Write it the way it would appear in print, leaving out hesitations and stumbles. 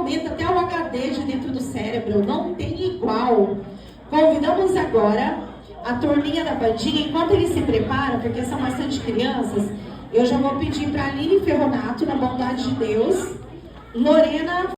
aumenta até o HD de dentro do cérebro, não tem igual. Convidamos agora a turminha da bandinha, enquanto eles se preparam, porque são bastante crianças, eu já vou pedir para a Aline Ferronato, na bondade de Deus, Lorena